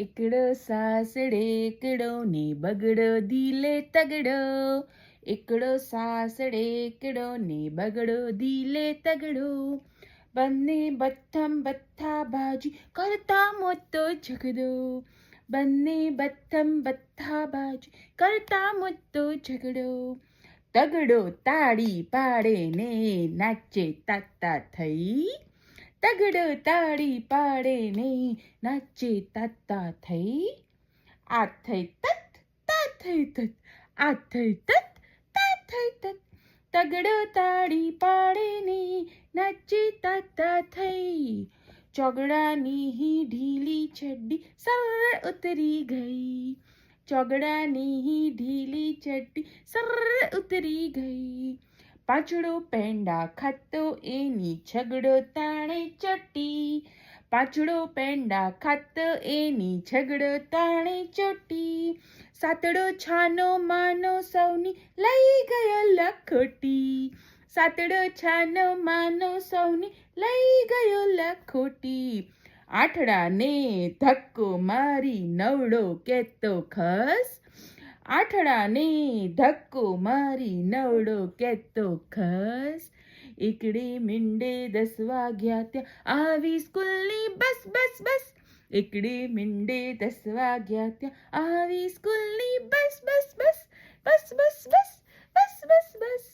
એકડો સાસડે એકડો ને બગડો દિલે તગડો. એકડો સાસડે એકડો ને બગડો દિલે તગડો. બંને બથમ બથ્થા બાજી કરતા મોટો ઝઘડો. બંને બથમ બથ્થા બાજી કરતા મોટો ઝઘડો. તગડો તાળી પાડે ને નાચે તાતા થઈ. તગડો તાળી પાડે ને નાચે તાતા થઈ. આ થઈ તત તા થઈ તત, આ થઈ તત તા થઈ તત. તગડો તાળી પાડે ને નાચે તાતા થઈ. ચોગડાની ઢીલી ચડ્ડી સર ઉતરી ગઈ. ચોગડાની ઢીલી ચડ્ડી સર ઉતરી ગઈ. પાંચડો પેંડા ખાતો એની છગડો તાણે ચોટી. પાંચડો પેંડા ખાતો એની છગડો તાણે ચોટી. સાતડો છાનો માનો સૌની લઈ ગયો લખોટી. સાતડો છાનો માનો સૌની લઈ ગયો લખોટી. આઠડાને ધક્કો મારી નવડો કેતો ખસ. આઠડાને ધક્કો મારી નવડો કેતો ખસ. એકડે મીંડે 10 વાગ્યા ત્યાં આવી સ્કૂલની બસ બસ બસ. એકડે મીંડે 10 વાગ્યા ત્યાં આવી સ્કૂલની બસ બસ બસ બસ બસ બસ બસ બસ બસ.